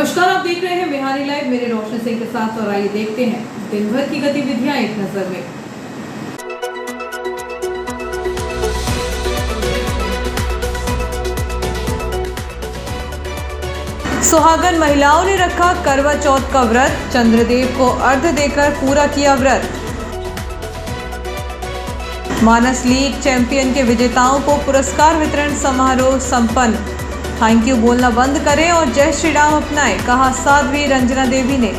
नमस्कार, आप देख रहे हैं बिहारी लाइव। मेरे रोशन सिंह के साथ और आइए देखते हैं दिन भर की गतिविधियां एक नजर में। सुहागन महिलाओं ने रखा करवा चौथ का व्रत, चंद्रदेव को अर्घ्य देकर पूरा किया व्रत। मानस लीग चैंपियन के विजेताओं को पुरस्कार वितरण समारोह संपन्न। थैंक यू बोलना बंद करें और जय श्री राम अपनाएं, कहा साध्वी रंजना देवी ने।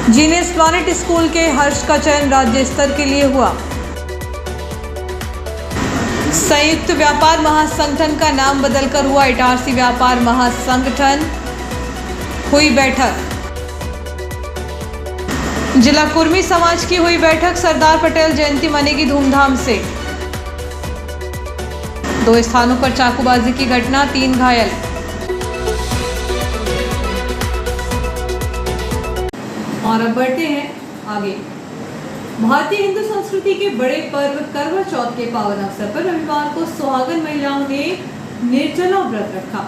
जीनियस प्लैनेट स्कूल के हर्ष का चयन राज्य स्तर के लिए हुआ। संयुक्त व्यापार महासंगठन का नाम बदलकर हुआ इटारसी व्यापार महासंगठन। हुई बैठक। जिला कुर्मी समाज की हुई बैठक। सरदार पटेल जयंती मनेगी धूमधाम से। 2 स्थानों पर चाकूबाजी की घटना, 3 घायल। और अब बढ़ते हैं आगे। भारतीय हिंदू संस्कृति के बड़े पर्व करवा चौथ के पावन अवसर पर रविवार को सुहागन महिलाओं ने निर्जला व्रत रखा।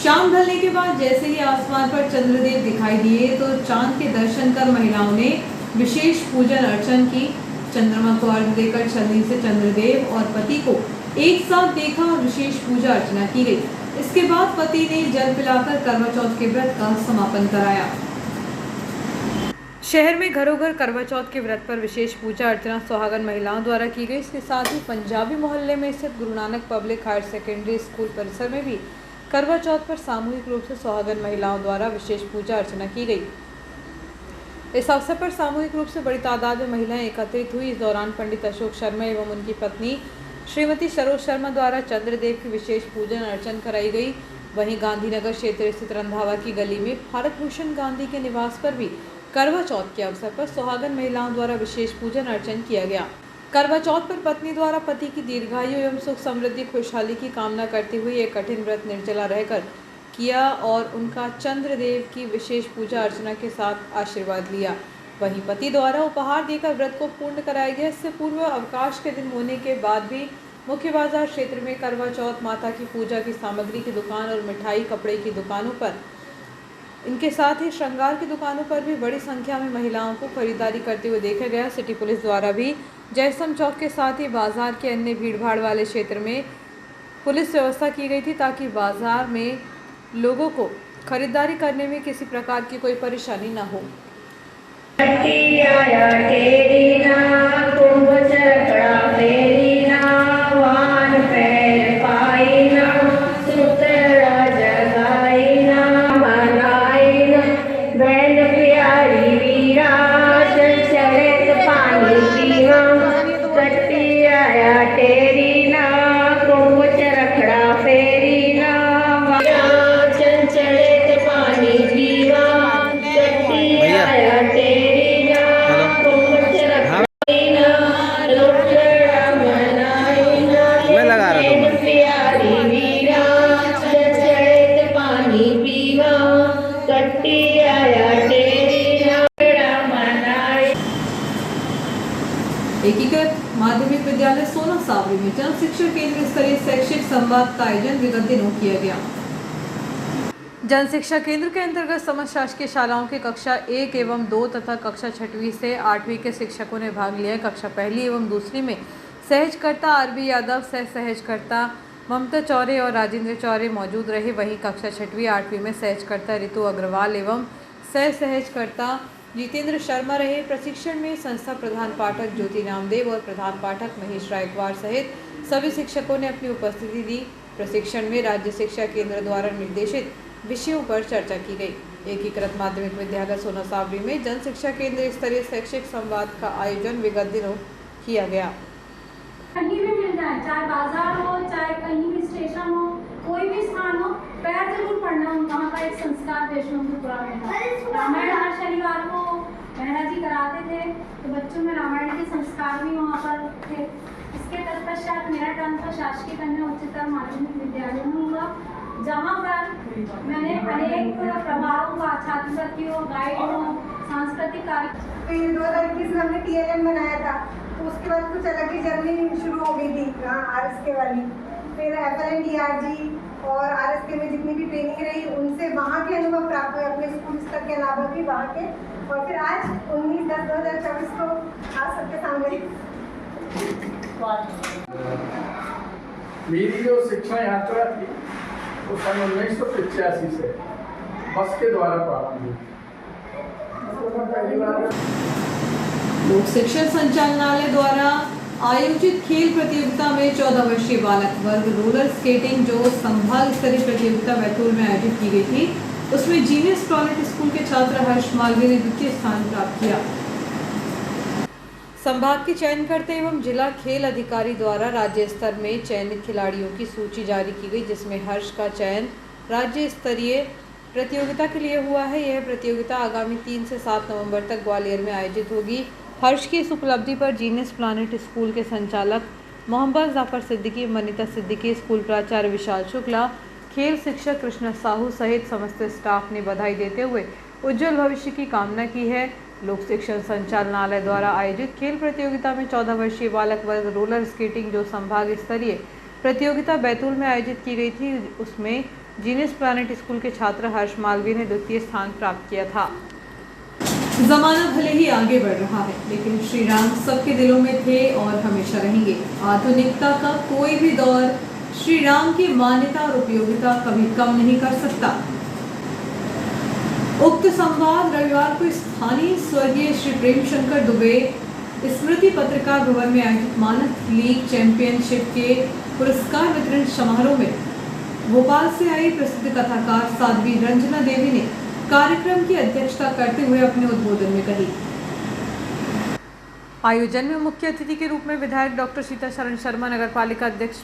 शाम ढलने के बाद जैसे ही आसमान पर चंद्रदेव दिखाई दिए तो चांद के दर्शन कर महिलाओं ने विशेष पूजन अर्चन की। चंद्रमा को अर्घ्य देकर छलनी से चंद्रदेव और पति को एक साथ देखा और विशेष पूजा अर्चना की गई। इसके बाद पति ने जल पिलाकर करवा चौथ के व्रत का समापन कराया। शहर में घरों घर करवा चौथ के व्रत पर विशेष पूजा अर्चना सुहागन महिलाओं द्वारा की गई। इसके साथ ही पंजाबी मोहल्ले में स्थित Guru Nanak public higher secondary school परिसर में भी करवा चौथ पर सामूहिक रूप से सुहागन महिलाओं द्वारा विशेष पूजा अर्चना की गई। इस अवसर पर सामूहिक रूप से बड़ी तादाद में महिलाएं एकत्रित हुई। इस दौरान पंडित अशोक शर्मा एवं उनकी पत्नी श्रीमती सरोज शर्मा द्वारा चंद्रदेव की विशेष पूजन अर्चन कराई गई। वहीं गांधीनगर क्षेत्र स्थित रंधावा की गली में भारत भूषण गांधी के निवास पर भी करवा चौथ के अवसर पर सुहागन महिलाओं द्वारा विशेष पूजन अर्चन किया गया। करवा चौथ पर पत्नी द्वारा पति की दीर्घायु एवं सुख समृद्धि खुशहाली की कामना करते हुए एक कठिन व्रत निर्जला रहकर किया और उनका चंद्रदेव की विशेष पूजा अर्चना के साथ आशीर्वाद लिया। वहीं पति द्वारा उपहार देकर व्रत को पूर्ण कराया गया। इससे पूर्व अवकाश के दिन होने के बाद भी मुख्य बाजार क्षेत्र में करवा चौथ माता की पूजा की सामग्री की दुकान और मिठाई कपड़े की दुकानों पर, इनके साथ ही श्रृंगार की दुकानों पर भी बड़ी संख्या में महिलाओं को खरीदारी करते हुए देखा गया। सिटी पुलिस द्वारा भी जयस्तंभ चौक के साथ ही बाजार के अन्य भीड़भाड़ वाले क्षेत्र में पुलिस व्यवस्था की गई थी ताकि बाजार में लोगों को खरीदारी करने में किसी प्रकार की कोई परेशानी न हो। एकीकृत माध्यमिक विद्यालय सोना सावरी में जन शिक्षा केंद्र स्तरीय शैक्षिक संवाद का आयोजन विगत दिनों किया गया। जन शिक्षा केंद्र के अंतर्गत समस्त शासकीय शालाओं की कक्षा 1 एवं 2 तथा कक्षा 6वीं से 8वीं के शिक्षकों ने भाग लिया। कक्षा 1 एवं 2 में सहजकर्ता आरबी यादव, सह सहजकर्ता ममता चौरे और राजेंद्र चौरे मौजूद रहे। वहीं कक्षा 6वीं 8वीं में सहजकर्ता ऋतु अग्रवाल एवं सह सहजकर्ता जितेंद्र शर्मा रहे। प्रशिक्षण में संस्था प्रधान पाठक ज्योति रामदेव और प्रधान पाठक महेश रायकवाड़ सहित सभी शिक्षकों ने अपनी उपस्थिति दी। प्रशिक्षण में राज्य शिक्षा केंद्र द्वारा निर्देशित विषयों पर चर्चा की गई। एकीकृत माध्यमिक विद्यालय सोना सावरी में जन शिक्षा केंद्र स्तरीय शैक्षिक संवाद का आयोजन विगत दिनों किया गया। कहीं भी मिल जाए, चाहे बाजार हो, चाहे कहीं भी स्टेशन हो, कोई भी स्थान हो, पैर जरूर पढ़ना। वहाँ का एक संस्कार देशबंधु पुराण था। रामायण हर शनिवार को मेहरा जी कराते थे, तो बच्चों में रामायण के संस्कार भी वहाँ पर थे। इसके तत्पश्चात मेरा टर्म था शासकीय कन्या उच्चतर माध्यमिक विद्यालय में हुआ, जहाँ पर मैंने अनेक प्रभावों का छात्रवृत्ति हो, गाइड हो, सांस्कृतिक कार्यक्रम। फिर 2021 में हमने TLM बनाया था, तो उसके बाद कुछ अलग ही जर्नी शुरू हो गई थी RSK वाली। फिर FLNDRG और आरएसके में जितनी भी ट्रेनिंग रही उनसे वहाँ के अनुभव प्राप्त हुए अपने स्कूल स्तर के अलावा भी वहाँ के, और फिर आज 19/10/2024 को आज सबके सामने। मेरी जो शिक्षा यात्रा थी वो सन 1985 से बस के द्वारा प्रारंभ हुई। पहली बार लोक शिक्षण संचालनालय द्वारा आयोजित खेल प्रतियोगिता में 14 वर्षीय बालक वर्ग रोलर स्केटिंग जो संभाग स्तरीय प्रतियोगिता बैतूल में आयोजित की गई थी, उसमें जीनियस प्लैनेट स्कूल के छात्र हर्ष मालवीय ने द्वितीय स्थान प्राप्त किया। संभाग के चयनकर्ता एवं जिला खेल अधिकारी द्वारा राज्य स्तर में चयनित खिलाड़ियों की सूची जारी की गई, जिसमें हर्ष का चयन राज्य स्तरीय प्रतियोगिता के लिए हुआ है। यह प्रतियोगिता आगामी 3 से 7 नवंबर तक ग्वालियर में आयोजित होगी। हर्ष की इस उपलब्धि पर जीनियस प्लैनेट स्कूल के संचालक मोहम्मद जाफर सिद्दीकी, मनीता सिद्दीकी, स्कूल प्राचार्य विशाल शुक्ला, खेल शिक्षक कृष्ण साहू सहित समस्त स्टाफ ने बधाई देते हुए उज्जवल भविष्य की कामना की है। लोक शिक्षण संचालनालय द्वारा आयोजित खेल प्रतियोगिता में 14 वर्षीय बालक वर्ग रोलर स्केटिंग जो संभाग स्तरीय प्रतियोगिता बैतूल में आयोजित की गई थी, उसमें जीनियस प्लैनेट स्कूल के छात्र हर्ष मालवीय ने द्वितीय स्थान प्राप्त किया था। जमाना भले ही आगे बढ़ रहा है, लेकिन श्री राम सबके दिलों में थे और हमेशा रहेंगे। आधुनिकता का कोई भी दौर श्री राम की मान्यता और उपयोगिता कभी कम नहीं कर सकता। उक्त संवाद रविवार को स्थानीय स्वर्गीय श्री प्रेम शंकर दुबे स्मृति पत्रकार भवन में आयोजित मानस लीग चैंपियनशिप के पुरस्कार वितरण समारोह में भोपाल से आई प्रसिद्ध कथाकार साध्वी रंजना देवी ने कार्यक्रम की अध्यक्षता करते हुए अपने उद्बोधन में कही। आयोजन में मुख्य अतिथि के रूप में विधायक डॉक्टर सीता शरण शर्मा, नगरपालिका अध्यक्ष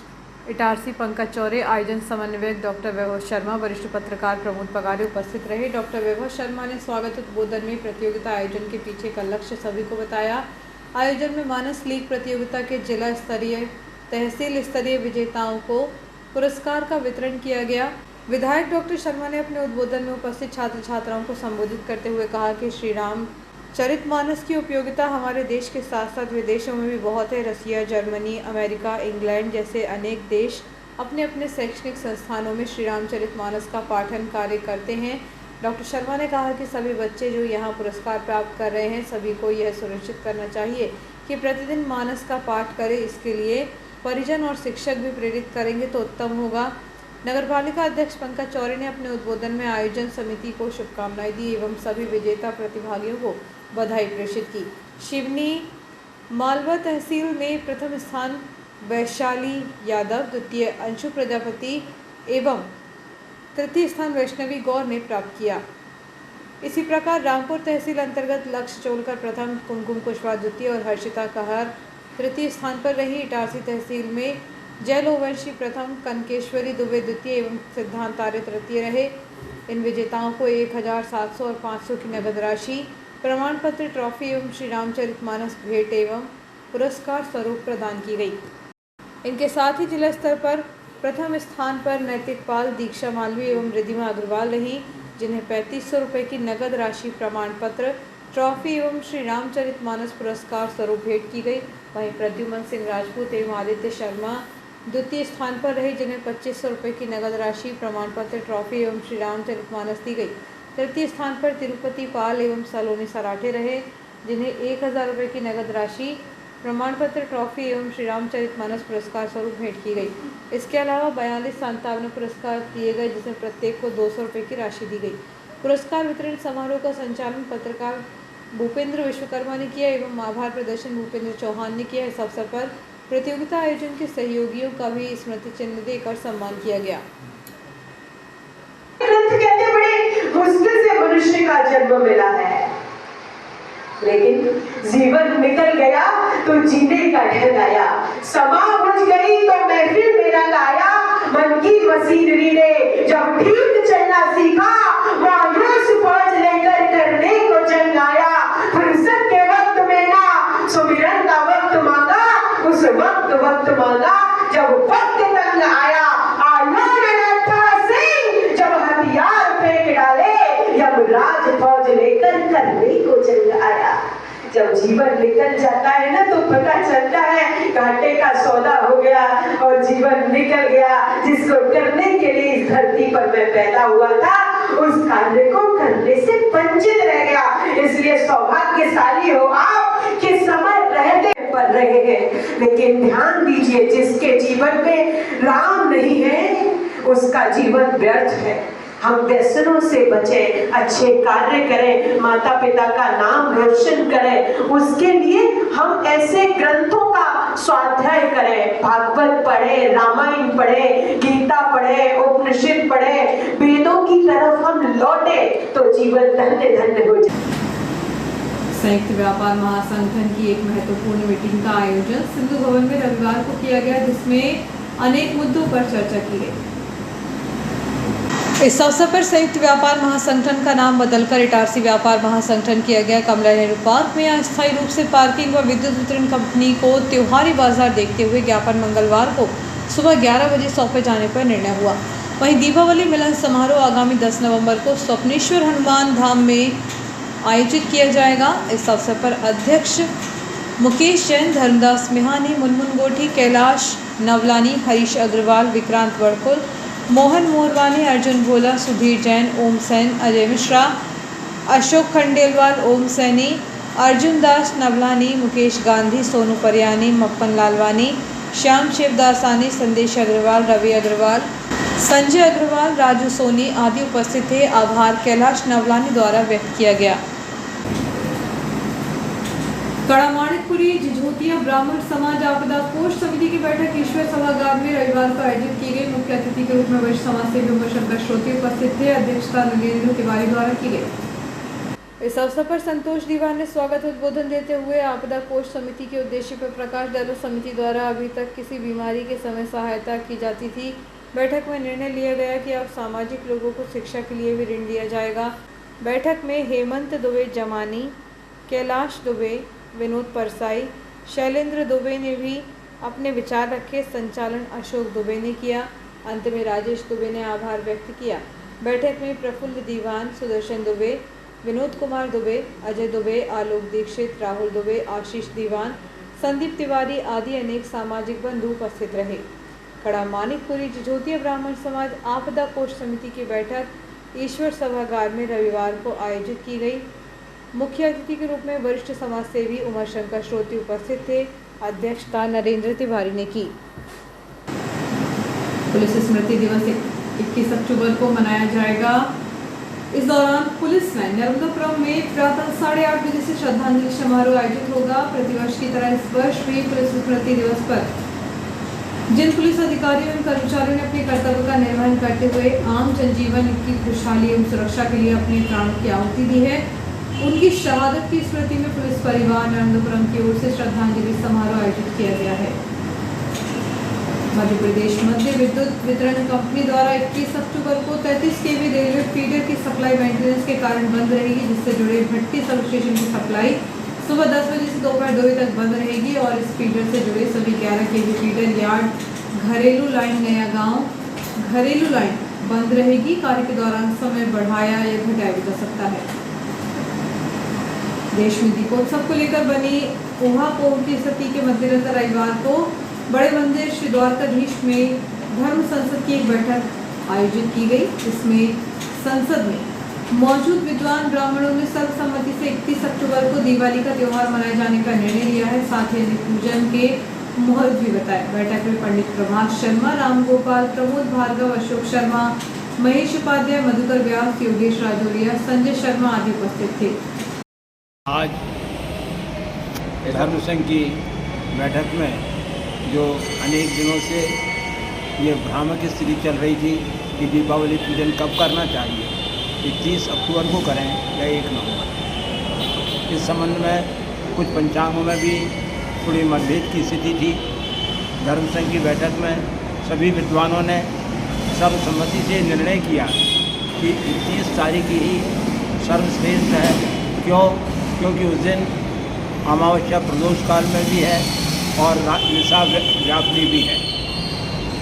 इटारसी पंकज चौरे, आयोजन समन्वयक डॉक्टर वैभव शर्मा, वरिष्ठ पत्रकार प्रमोद पगारे उपस्थित रहे। डॉक्टर वैभव शर्मा ने स्वागत उद्बोधन में प्रतियोगिता आयोजन के पीछे का लक्ष्य सभी को बताया। आयोजन में मानस लीग प्रतियोगिता के जिला स्तरीय, तहसील स्तरीय विजेताओं को पुरस्कार का वितरण किया गया। विधायक डॉक्टर शर्मा ने अपने उद्बोधन में उपस्थित छात्र छात्राओं को संबोधित करते हुए कहा कि श्री राम चरितमानस की उपयोगिता हमारे देश के साथ साथ विदेशों में भी बहुत है। रसिया, जर्मनी, अमेरिका, इंग्लैंड जैसे अनेक देश अपने अपने शैक्षणिक संस्थानों में श्री राम चरितमानस का पाठन कार्य करते हैं। डॉक्टर शर्मा ने कहा कि सभी बच्चे जो यहाँ पुरस्कार प्राप्त कर रहे हैं, सभी को यह सुनिश्चित करना चाहिए कि प्रतिदिन मानस का पाठ करें। इसके लिए परिजन और शिक्षक भी प्रेरित करेंगे तो उत्तम होगा। नगरपालिका अध्यक्ष पंकज चौरे ने अपने उद्बोधन में आयोजन समिति को शुभकामनाएं दी एवं सभी विजेता प्रतिभागियों को बधाई प्रेषित की। शिवनी मालवा तहसील में प्रथम स्थान वैशाली यादव, द्वितीय अंशु प्रजापति एवं तृतीय स्थान वैष्णवी गौर ने प्राप्त किया। इसी प्रकार रामपुर तहसील अंतर्गत लक्ष्य चोलकर प्रथम, कुमकुम कुशवाहा द्वितीय और हर्षिता कहर तृतीय स्थान पर रही। इटारसी तहसील में जयलोवंशी प्रथम, कनकेश्वरी दुबे द्वितीय एवं सिद्धांत आर्य तृतीय रहे। इन विजेताओं को 1700 और 500 की नगद राशि, प्रमाण पत्र, ट्रॉफी एवं श्री रामचरितमानस भेंट एवं पुरस्कार स्वरूप प्रदान की गई। इनके साथ ही जिला स्तर पर प्रथम स्थान पर नैतिकपाल दीक्षा मालवीय एवं रिधिमा अग्रवाल रही, जिन्हें 3500 रुपये की नगद राशि, प्रमाण पत्र, ट्रॉफी एवं श्री रामचरितमानस पुरस्कार स्वरूप भेंट की गई। वहीं प्रद्युमन सिंह राजपूत एवं आदित्य शर्मा द्वितीय स्थान पर रहे, जिन्हें 2500 रुपये की नगद राशि, प्रमाण पत्र, ट्रॉफी एवं श्री रामचरितमानस दी गई। तृतीय स्थान पर तिरुपति पाल एवं सलोनी सराठे रहे, जिन्हें 1000 रुपये की नगद राशि, प्रमाण पत्र, ट्रॉफी एवं श्री रामचरितमानस पुरस्कार स्वरूप भेंट की गई। इसके अलावा 42 57 पुरस्कार दिए गए, जिसमें प्रत्येक को 200 रुपये की राशि दी गई। पुरस्कार वितरण समारोह का संचालन पत्रकार भूपेंद्र विश्वकर्मा ने किया एवं आभार प्रदर्शन भूपेंद्र चौहान ने किया। इस अवसर पर प्रतियोगिता आयोजन के सहयोगियों का भी स्मृति चिन्ह देकर सम्मान किया गया। कहते बड़े मुश्किल से मनुष्य का जन्म मिला है, लेकिन जीवन निकल गया तो जीने का ढंग आया। समा बुझ गई तो महफिल में रंग आया। मन की मशीनरी ने जब ठीक चलना सीखा, मायूस फौज लेकर करने को जंग आया। फुर्सत के वक्त में ना सुमिरन का वक्त मांगा, उस वक्त मांगा जब वक्त तंग आया। जब हथियार फेंक डाले, यमराज फौज लेकर करने को जंग आया। जब जीवन निकल जाता है ना तो पता चलता है घाटे का सौदा हो गया और जीवन निकल गया। जिसको करने के लिए इस धरती पर मैं पैदा हुआ था उस कार्य को करने से वंचित रह गया। इसलिए सौभाग्यशाली हो आप कि समय रहते पर रहे हैं। लेकिन ध्यान दीजिए, जिसके जीवन में राम नहीं है उसका जीवन व्यर्थ है। हम व्यसनों से बचें, अच्छे कार्य करें, माता पिता का नाम रोशन करें। उसके लिए हम ऐसे ग्रंथों का स्वाध्याय करें, भागवत पढ़े, रामायण पढ़े, गीता पढ़े, उपनिषद पढ़े, वेदों की तरफ हम लौटे तो जीवन धन्य धन्य हो जाए। संयुक्त व्यापार महासंगठन की एक महत्वपूर्ण मीटिंग का आयोजन सिंधु भवन में रविवार को किया गया, जिसमें अनेक मुद्दों पर चर्चा की गई। इस अवसर पर संयुक्त व्यापार महासंगठन का नाम बदलकर इटारसी व्यापार महासंगठन किया गया। कमला नेहरू पार्क में अस्थायी रूप से पार्किंग व विद्युत वितरण कंपनी को त्योहारी बाजार देखते हुए ज्ञापन मंगलवार को सुबह 11 बजे सौंपे जाने पर निर्णय हुआ। वहीं दीपावली मिलन समारोह आगामी 10 नवंबर को स्वप्नेश्वर हनुमान धाम में आयोजित किया जाएगा। इस अवसर पर अध्यक्ष मुकेश जैन, धर्मदास मिहानी, मुनमुन गोठी, कैलाश नवलानी, हरीश अग्रवाल, विक्रांत वड़कुल, मोहन मोरवानी, अर्जुन भोला, सुधीर जैन, ओम सैन, अजय मिश्रा, अशोक खंडेलवाल, ओम सैनी, अर्जुन दास नवलानी, मुकेश गांधी, सोनू परियानी, मप्पन लालवानी, श्याम शिवदासानी, संदेश अग्रवाल, रवि अग्रवाल, संजय अग्रवाल, राजू सोनी आदि उपस्थित थे। आभार कैलाश नवलानी द्वारा व्यक्त किया गया। कड़ामाणिकपुरी झिझोतिया ब्राह्मण समाज आपदा कोष समिति की बैठक ईश्वर सभागार में रविवार को आयोजित की गई। मुख्य अतिथि के रूप में वरिष्ठ समाज सेवी उमाशंकर श्रोती उपस्थित थे। अध्यक्षता नरेंद्र तिवारी द्वारा की गई। इस अवसर पर संतोष दीवान ने स्वागत उद्बोधन देते हुए आपदा कोष समिति के उद्देश्य पर प्रकाश डाला। समिति द्वारा अभी तक किसी बीमारी के समय सहायता की जाती थी। बैठक में निर्णय लिया गया कि अब सामाजिक लोगों को शिक्षा के लिए भी ऋण दिया जाएगा। बैठक में हेमंत दुबे जमानी, कैलाश दुबे, विनोद परसाई, शैलेंद्र दुबे ने भी अपने विचार रखे। संचालन अशोक दुबे ने किया। अंत में राजेश दुबे ने आभार व्यक्त किया। बैठक में प्रफुल्ल दीवान, सुदर्शन दुबे, विनोद कुमार दुबे, अजय दुबे, आलोक दीक्षित, राहुल दुबे, आशीष दीवान, संदीप तिवारी आदि अनेक सामाजिक बंधु उपस्थित रहे। कड़ा मानिकपुरी झिझोतिया ब्राह्मण समाज आपदा कोष समिति की बैठक ईश्वर सभागार में रविवार को आयोजित की गई। मुख्य अतिथि के रूप में वरिष्ठ समाज सेवी उमाशंकर श्रोती उपस्थित थे। अध्यक्षता नरेंद्र तिवारी ने की। पुलिस स्मृति दिवस 21 अक्टूबर को मनाया जाएगा। इस दौरान पुलिस लाइन नर्मदापुरम में प्रातः 8:30 बजे से श्रद्धांजलि समारोह आयोजित होगा। प्रतिवर्ष की तरह इस वर्ष भी पुलिस स्मृति दिवस पर जिन पुलिस अधिकारियों एवं कर्मचारियों ने अपने कर्तव्य का निर्वहन करते हुए आम जनजीवन की खुशहाली एवं सुरक्षा के लिए अपने प्राणों की आहुति दी है, उनकी शहादत की स्मृति में पुलिस परिवार नर्मदापुरम की ओर से श्रद्धांजलि समारोह आयोजित किया गया है। मध्य प्रदेश मध्य विद्युत वितरण कंपनी द्वारा 21 अक्टूबर को 33 kV रेलवे फीडर की सप्लाई मेंटेनेंस के कारण बंद रहेगी, जिससे जुड़े भट्टी सब स्टेशन की सप्लाई सुबह 10 बजे से दोपहर 2 बजे तक बंद रहेगी और इस फीडर से जुड़े सभी 11 kV फीडर यार्ड, घरेलू लाइन, नया गांव घरेलू लाइन बंद रहेगी। कार्य के दौरान समय बढ़ाया या घटाया भी जा सकता है। देश में दीपोत्सव को लेकर बनी ऊहापोह की स्थिति के मद्देनजर रविवार को बड़े मंदिर श्री द्वारकाधीश में धर्म संसद की एक बैठक आयोजित की गई। इसमें संसद में मौजूद विद्वान ब्राह्मणों ने सर्वसम्मति से 31 अक्टूबर को दिवाली का त्योहार मनाए जाने का निर्णय लिया है। साथ ही अन्य पूजन के मुहूर्त भी बताए। बैठक में पंडित प्रभात शर्मा, राम गोपाल, प्रमोद भार्गव, अशोक शर्मा, महेश उपाध्याय, मधुकर व्यास, योगेश राजौरिया, संजय शर्मा आदि उपस्थित थे। आज धर्म संघ की बैठक में जो अनेक दिनों से ये भ्रामक स्थिति चल रही थी कि दीपावली पूजन कब करना चाहिए, 31 अक्टूबर को करें या 1 नवंबर। इस संबंध में कुछ पंचांगों में भी थोड़ी मतभेद की स्थिति थी। धर्म संघ की बैठक में सभी विद्वानों ने सर्वसम्मति से निर्णय किया कि 31 तारीख ही सर्वश्रेष्ठ है। क्योंकि उस दिन अमावस्या प्रदोष काल में भी है और निशा व्यापनी भी है,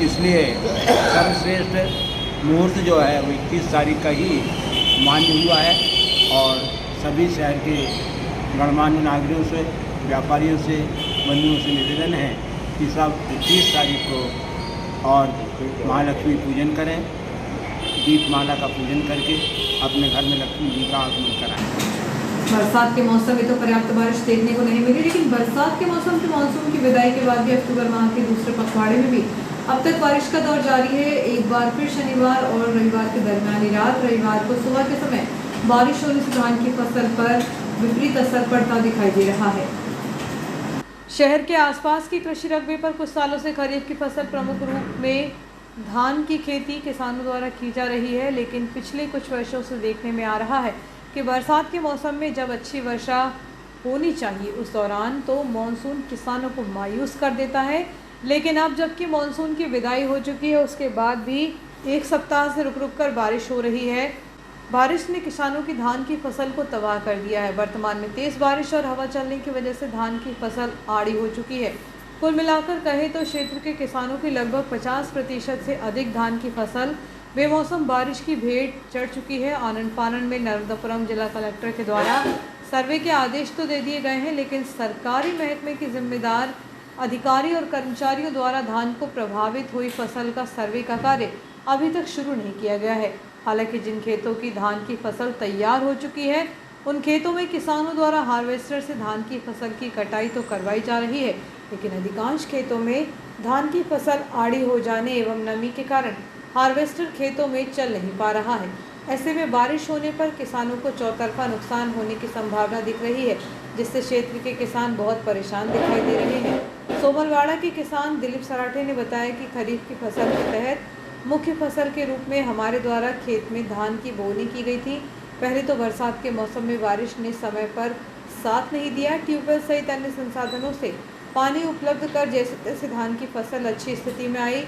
इसलिए सर्वश्रेष्ठ मुहूर्त जो है वो 21 तारीख का ही मान्य हुआ है और सभी शहर के गणमान्य नागरिकों से, व्यापारियों से, बंधुओं से निवेदन है कि सब 21 तारीख को और महालक्ष्मी पूजन करें, दीपमाला का पूजन करके अपने घर में लक्ष्मी जी का आगमन कराएं। बरसात के मौसम में तो पर्याप्त बारिश देखने को नहीं मिली, लेकिन बरसात के मौसम से मानसून की विदाई के बाद भी अक्टूबर माह के दूसरे पखवाड़े में भी अब तक बारिश का दौर जारी है। एक बार फिर शनिवार और रविवार के दरमियानी रात रविवार को सुबह के समय बारिश होने से धान की फसल पर विपरीत असर पड़ता दिखाई दे रहा है। शहर के आसपास की कृषि रकबे पर कुछ सालों से खरीफ की फसल प्रमुख रूप में धान की खेती किसानों द्वारा की जा रही है, लेकिन पिछले कुछ वर्षों से देखने में आ रहा है कि बरसात के मौसम में जब अच्छी वर्षा होनी चाहिए उस दौरान तो मानसून किसानों को मायूस कर देता है। लेकिन अब जबकि मानसून की विदाई हो चुकी है उसके बाद भी एक सप्ताह से रुक रुक कर बारिश हो रही है। बारिश ने किसानों की धान की फसल को तबाह कर दिया है। वर्तमान में तेज़ बारिश और हवा चलने की वजह से धान की फसल आड़ी हो चुकी है। कुल मिलाकर कहे तो क्षेत्र के किसानों की लगभग 50% से अधिक धान की फसल बेमौसम बारिश की भेंट चढ़ चुकी है। आनंद फानन में नर्मदापुरम जिला कलेक्टर के द्वारा सर्वे के आदेश तो दे दिए गए हैं, लेकिन सरकारी महकमे के जिम्मेदार अधिकारी और कर्मचारियों द्वारा धान को प्रभावित हुई फसल का सर्वे का कार्य अभी तक शुरू नहीं किया गया है। हालांकि जिन खेतों की धान की फसल तैयार हो चुकी है उन खेतों में किसानों द्वारा हार्वेस्टर से धान की फसल की कटाई तो करवाई जा रही है, लेकिन अधिकांश खेतों में धान की फसल आड़ी हो जाने एवं नमी के कारण हार्वेस्टर खेतों में चल नहीं पा रहा है। ऐसे में बारिश होने पर किसानों को चौतरफा नुकसान होने की संभावना दिख रही है, जिससे क्षेत्र के किसान बहुत परेशान दिखाई दे रहे हैं। सोमलवाड़ा के किसान दिलीप सराठे ने बताया कि खरीफ की फसल के तहत मुख्य फसल के रूप में हमारे द्वारा खेत में धान की बोनी की गई थी। पहले तो बरसात के मौसम में बारिश ने समय पर साथ नहीं दिया। ट्यूबवेल सहित अन्य संसाधनों से पानी उपलब्ध कर जैसे तैसे धान की फसल अच्छी स्थिति में आई,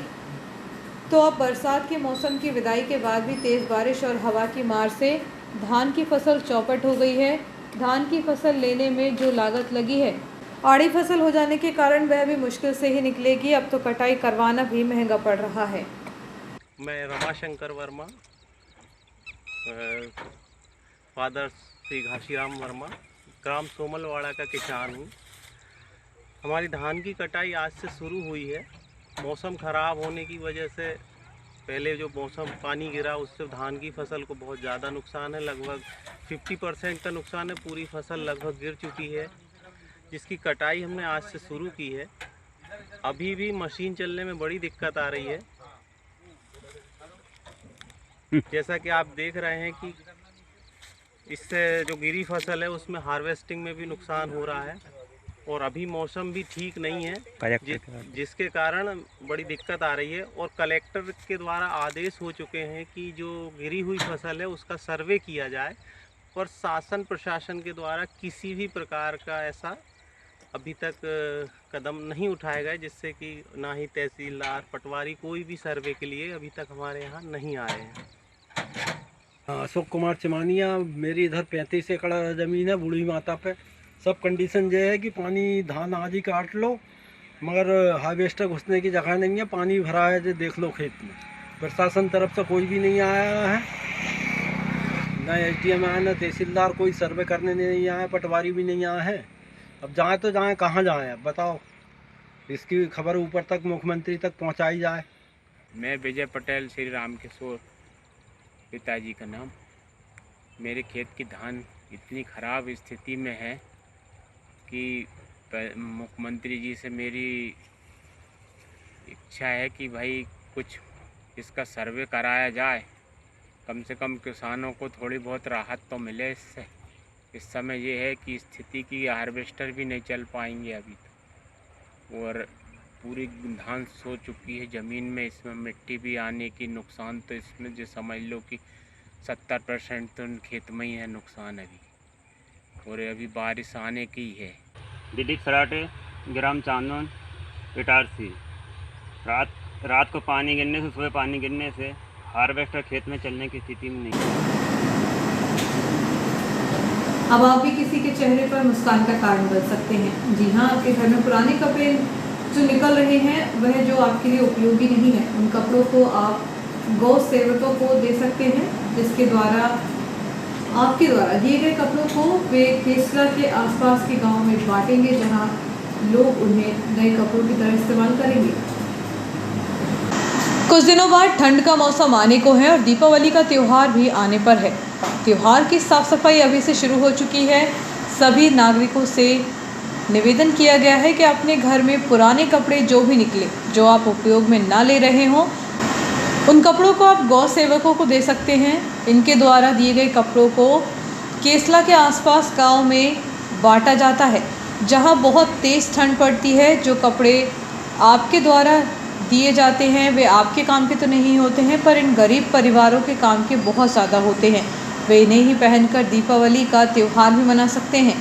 तो अब बरसात के मौसम की विदाई के बाद भी तेज़ बारिश और हवा की मार से धान की फसल चौपट हो गई है। धान की फसल लेने में जो लागत लगी है आड़ी फसल हो जाने के कारण वह भी मुश्किल से ही निकलेगी। अब तो कटाई करवाना भी महंगा पड़ रहा है। मैं रमाशंकर वर्मा, फादर श्री घासीराम वर्मा, ग्राम सोमलवाड़ा का किसान हूँ। हमारी धान की कटाई आज से शुरू हुई है। मौसम ख़राब होने की वजह से पहले जो मौसम पानी गिरा उससे धान की फसल को बहुत ज़्यादा नुकसान है। लगभग 50% का नुकसान है। पूरी फसल लगभग गिर चुकी है, जिसकी कटाई हमने आज से शुरू की है। अभी भी मशीन चलने में बड़ी दिक्कत आ रही है। जैसा कि आप देख रहे हैं कि इससे जो गिरी फसल है उसमें हार्वेस्टिंग में भी नुकसान हो रहा है और अभी मौसम भी ठीक नहीं है, जिसके कारण बड़ी दिक्कत आ रही है। और कलेक्टर के द्वारा आदेश हो चुके हैं कि जो गिरी हुई फसल है उसका सर्वे किया जाए, और शासन प्रशासन के द्वारा किसी भी प्रकार का ऐसा अभी तक कदम नहीं उठाए गए, जिससे कि ना ही तहसीलदार पटवारी कोई भी सर्वे के लिए अभी तक हमारे यहाँ नहीं आए हैं। अशोक कुमार चमानिया, मेरी इधर 35 एकड़ ज़मीन है बूढ़ी माता पे। सब कंडीशन ये है कि पानी धान आज ही काट लो, मगर हार्वेस्टर घुसने की जगह नहीं है। पानी भरा है, जो देख लो खेत में। प्रशासन तरफ से कोई भी नहीं आया है, न SDM आया, न तहसीलदार कोई सर्वे करने नहीं आया, पटवारी भी नहीं आया है। अब जाए तो जाए, कहाँ जाए अब बताओ। इसकी खबर ऊपर तक मुख्यमंत्री तक पहुँचाई जाए। मैं विजय पटेल, श्री राम किशोर पिताजी का नाम। मेरे खेत की धान इतनी ख़राब स्थिति में है कि मुख्यमंत्री जी से मेरी इच्छा है कि भाई कुछ इसका सर्वे कराया जाए, कम से कम किसानों को थोड़ी बहुत राहत तो मिले इससे। इस समय ये है कि स्थिति की हार्वेस्टर भी नहीं चल पाएंगे अभी तक, और पूरी धान सो चुकी है ज़मीन में। इसमें मिट्टी भी आने की नुकसान, तो इसमें जो समझ लो कि 70% तो खेत में ही है नुकसान अभी, और अभी बारिश आने की है। दिलीप सराठे, ग्राम चांदन, इटारसी। रात को पानी गिरने से, सुबह पानी गिरने से हार्वेस्टर खेत में चलने की स्थिति में नहीं है। अब आप भी किसी के चेहरे पर मुस्कान का कारण बन सकते हैं। जी हाँ, आपके घर में पुराने कपड़े जो निकल रहे हैं वह जो आपके लिए उपयोगी नहीं है, उन कपड़ों को आप गौ सेवकों को दे सकते हैं, जिसके द्वारा आपके द्वारा दिए गए कपड़ों को वे केसला के आसपास के गांव में बांटेंगे, जहां लोग उन्हें नए कपड़ों की तरह इस्तेमाल करेंगे। कुछ दिनों बाद ठंड का मौसम आने को है और दीपावली का त्यौहार भी आने पर है। त्यौहार की साफ सफाई अभी से शुरू हो चुकी है। सभी नागरिकों से निवेदन किया गया है कि अपने घर में पुराने कपड़े जो भी निकले, जो आप उपयोग में ना ले रहे हों, उन कपड़ों को आप गौ सेवकों को दे सकते हैं। इनके द्वारा दिए गए कपड़ों को केसला के आसपास गांव में बांटा जाता है, जहां बहुत तेज़ ठंड पड़ती है। जो कपड़े आपके द्वारा दिए जाते हैं वे आपके काम के तो नहीं होते हैं, पर इन गरीब परिवारों के काम के बहुत ज़्यादा होते हैं। वे इन्हें ही पहनकर दीपावली का त्यौहार भी मना सकते हैं।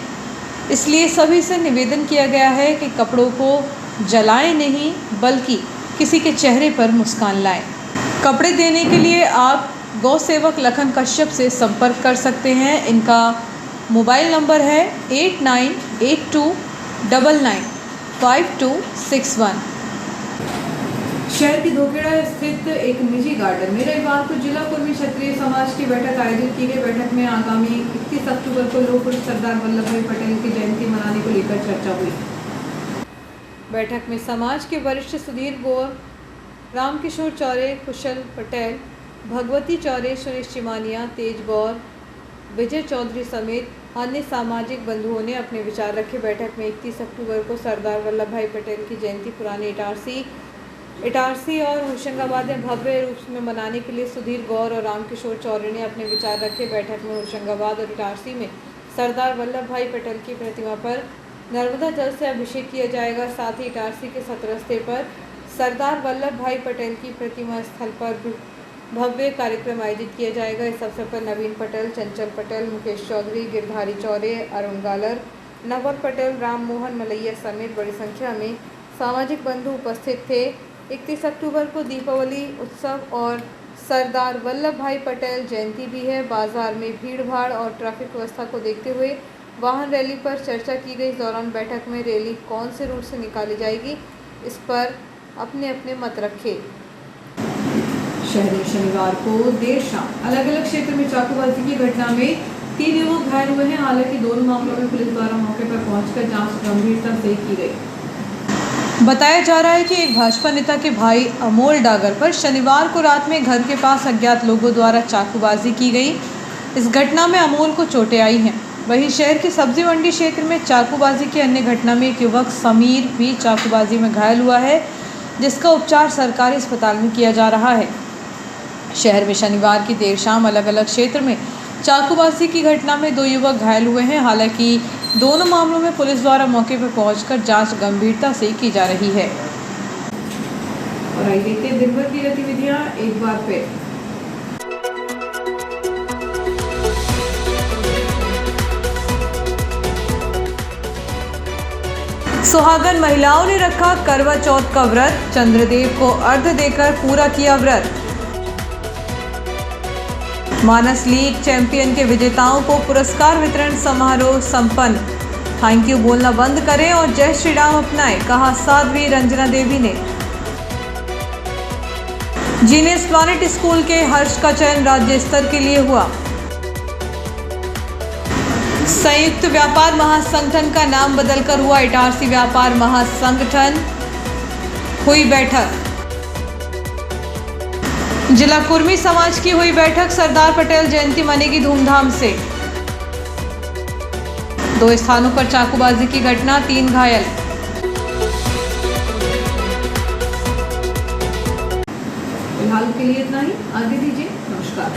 इसलिए सभी से निवेदन किया गया है कि कपड़ों को जलाएं नहीं, बल्कि किसी के चेहरे पर मुस्कान लाएं। कपड़े देने के लिए आप गौ सेवक लखन कश्यप से संपर्क कर सकते हैं। इनका मोबाइल नंबर है 8982995261। शहर की धोखेड़ा स्थित एक निजी गार्डन में रविवार को जिला कुर्मी क्षत्रिय समाज की बैठक आयोजित की गई। बैठक में आगामी 31 अक्टूबर को लौह पुरुष सरदार वल्लभ भाई पटेल की जयंती मनाने को लेकर चर्चा हुई। बैठक में समाज के वरिष्ठ सुधीर गौर, रामकिशोर चौरे, कुशल पटेल, भगवती चौरे, सुरेश चिमानिया, तेज गौर, विजय चौधरी समेत अन्य सामाजिक बंधुओं ने अपने विचार रखे। बैठक में 31 अक्टूबर को सरदार वल्लभ भाई पटेल की जयंती पुरानी इटारसी और होशंगाबाद में भव्य रूप में मनाने के लिए सुधीर गौर और रामकिशोर चौरे ने अपने विचार रखे। बैठक में होशंगाबाद और इटारसी में सरदार वल्लभ भाई पटेल की प्रतिमा पर नर्मदा जल से अभिषेक किया जाएगा। साथ ही इटारसी के सतरस्ते पर सरदार वल्लभ भाई पटेल की प्रतिमा स्थल पर भव्य कार्यक्रम आयोजित किया जाएगा। इस अवसर पर नवीन पटेल, चंचल पटेल, मुकेश चौधरी, गिरधारी चौरे, अरुण गालर, नवल पटेल, राम मोहन मलैया समेत बड़ी संख्या में सामाजिक बंधु उपस्थित थे। 31 अक्टूबर को दीपावली उत्सव और सरदार वल्लभ भाई पटेल जयंती भी है। बाजार में भीड़-भाड़ और ट्रैफिक व्यवस्था को देखते हुए वाहन रैली पर चर्चा की गई। इस दौरान बैठक में रैली कौन से रूट से निकाली जाएगी, इस पर अपने अपने मत रखे। शहर में शनिवार को देर शाम अलग अलग क्षेत्र में चाकूबाजी की घटना में 3 युवक घायल हुए हैं। हालांकि दोनों मामलों में पुलिस द्वारा मौके पर पहुंचकर जांच गंभीरता से की गई। बताया जा रहा है कि एक भाजपा नेता के भाई अमोल डागर पर शनिवार को रात में घर के पास अज्ञात लोगों द्वारा चाकूबाजी की गई। इस घटना में अमोल को चोटें आई हैं। वहीं शहर की सब्जी मंडी क्षेत्र में चाकूबाजी की अन्य घटना में एक युवक समीर भी चाकूबाजी में घायल हुआ है, जिसका उपचार सरकारी अस्पताल में किया जा रहा है। शहर में शनिवार की देर शाम अलग अलग क्षेत्र में चाकूबाजी की घटना में 2 युवक घायल हुए हैं। हालांकि दोनों मामलों में पुलिस द्वारा मौके पर पहुंचकर जांच गंभीरता से की जा रही है। और आइए देखते हैं दिन भर की गतिविधियां एक बार फिर। सुहागन महिलाओं ने रखा करवा चौथ का व्रत, चंद्रदेव को अर्घ्य देकर पूरा किया व्रत। मानस लीग चैंपियन के विजेताओं को पुरस्कार वितरण समारोह संपन्न। थैंक यू बोलना बंद करें और जय श्री राम अपनाएं, कहा साध्वी रंजना देवी ने। जीनियस प्लैनेट स्कूल के हर्ष का चयन राज्य स्तर के लिए हुआ। संयुक्त व्यापार महासंगठन का नाम बदलकर हुआ इटारसी व्यापार महासंगठन। हुई बैठक। जिला कुर्मी समाज की हुई बैठक। सरदार पटेल जयंती मनेगी धूमधाम से। 2 स्थानों पर चाकूबाजी की घटना, 3 घायल। फिलहाल के लिए इतना ही। आगे दीजिए। नमस्कार।